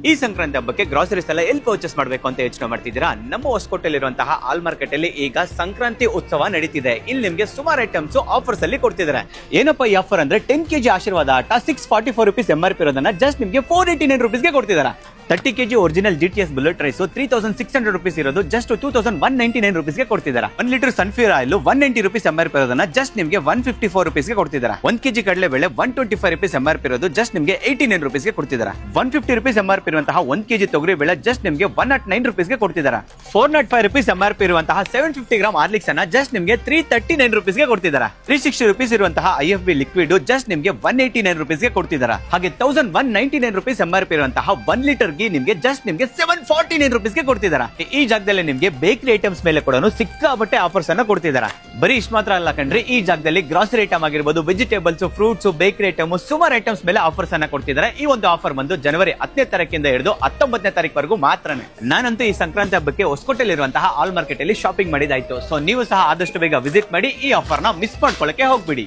ಈ ಸಂಕ್ರಾಂತಿ ಹಬ್ಬಕ್ಕೆ ಗ್ರಾಸರೀಸ್ ಎಲ್ಲ ಎಲ್ಲಿ ಪರ್ಚೇಸ್ ಮಾಡಬೇಕು ಅಂತ ಯೋಚನೆ ಮಾಡ್ತಿದ್ದೀರಾ? ನಮ್ಮ ಹೊಸಕೋಟೆಯಲ್ಲಿರುವಂತಹ ಆಲ್ ಮಾರ್ಕೆಟ್ ಅಲ್ಲಿ ಈಗ ಸಂಕ್ರಾಂತಿ ಉತ್ಸವ ನಡೀತಿದೆ. ಇಲ್ಲಿ ನಿಮಗೆ ಸುಮಾರು ಐಟಮ್ಸ್ ಆಫರ್ಸ್ ಅಲ್ಲಿ ಕೊಡ್ತಿದ್ದಾರೆ. ಏನಪ್ಪ ಈ ಆಫರ್ ಅಂದ್ರೆ 10 kg ಆಶೀರ್ವಾದ ಆಟ 644 rupees MRP ಇರೋದನ್ನ ಜಸ್ಟ್ ನಿಮಗೆ 489 rupees ಗೆ ಕೊಡ್ತಿದ್ದಾರೆ. 30 kg original GTS bullet rice 3600 rupees ಇರೋದು ಜಸ್ಟ್ 2199 rupees ಗೆ ಕೊಡ್ತಿದ್ದಾರೆ. 1 litre Sunpure oil 190 rupees MRP ಇರೋದನ್ನ ಜಸ್ಟ್ ನಿಮಗೆ 154 rupees ಗೆ ಕೊಡ್ತಿದ್ದಾರೆ. 1 kg ಕಡಲೆ ಬೇಳೆ 125 rupees MRP ಇರೋದು ಜಸ್ಟ್ ನಿಮಗೆ 89 rupees ಗೆ ಕೊಡ್ತಿದ್ದಾರೆ. 150 rupees MRP ಇರುವಂತಹ 1 kg ತೊಗರಿ ಬೇಳೆ ಜಸ್ಟ್ ನಿಮಗೆ 109 rupees ಗೆ ಕೊಡ್ತಿದ್ದಾರೆ. 405 rupees MRP ಇರುವಂತಹ 750 ಗ್ರಾಮ್ ಹಾರ್ಲಿಕ್ಸ್ ಅನ್ನ ಜಸ್ಟ್ ನಿಮಗೆ 339 rupees ಗೆ ಕೊಡ್ತಿದ್ದಾರೆ. 360 rupees ಇರುವಂತಹ IFB ಲಿಕ್ವಿಡ್ ಜಸ್ಟ್ ನಿಮಗೆ 189 rupees ಗೆ ಕೊಡ್ತಿದ್ದಾರೆ. ಹಾಗೆ 1199 rupees MRP ಇರುವಂತಹ 1 ಲೀಟರ್ ಗಿ ನಿಮಗೆ ಜಸ್ಟ್ ನಿಮಗೆ 749 rupees ಗೆ ಕೊಡ್ತಿದ್ದಾರೆ. ಈ ಜಾಗದಲ್ಲಿ ನಿಮಗೆ ಬೇಕರಿ ಐಟಮ್ಸ್ ಮೇಲೆ ಕೂಡ ಸಿಕ್ಕಾಪಟ್ಟೆ ಆಫರ್ಸ್ ಅನ್ನ ಕೊಡ್ತಿದ್ದಾರೆ. ಬರೀ ಇಷ್ಟು ಮಾತ್ರ ಅಲ್ಲ ಕಣ್ರಿ, ಈ ಜಾಗದಲ್ಲಿ ಗ್ರಾಸರಿ ಐಟಮ್ ಆಗಿರ್ಬೋದು, ವೆಜಿಟೇಬಲ್ಸ್, ಫ್ರೂಟ್ಸ್, ಬೇಕರಿ ಐಟಮ್ ಸುಮಾರು ಐಟಮ್ಸ್ ಮೇಲೆ ಆಫರ್ಸ್ ಅನ್ನ ಕೊಡ್ತಿದ್ದಾರೆ. ಈ ಒಂದು ಆಫರ್ ಬಂದು ಜನವರಿ 10ನೇ ತಾರೀಕಿಂದ ಹಿಡಿದು 19ನೇ ತಾರೀಕುವರೆಗೂ ಮಾತ್ರನೇ. ನಾನಂತೂ ಈ ಸಂಕ್ರಾಂತಿ ಹಬ್ಬಕ್ಕೆ ಹೊಸಕೋಟೆಯಲ್ಲಿರುವಂತಹ ಆಲ್ ಮಾರ್ಕೆಟ್ ಅಲ್ಲಿ ಶಾಪಿಂಗ್ ಮಾಡಿದಾಯ್ತು. ಸೊ ನೀವು ಸಹ ಆದಷ್ಟು ಬೇಗ ವಿಸಿಟ್ ಮಾಡಿ ಈ ಆಫರ್ ನ ಮಿಸ್ ಮಾಡ್ಕೊಳ್ಳಕ್ಕೆ ಹೋಗ್ಬಿಡಿ.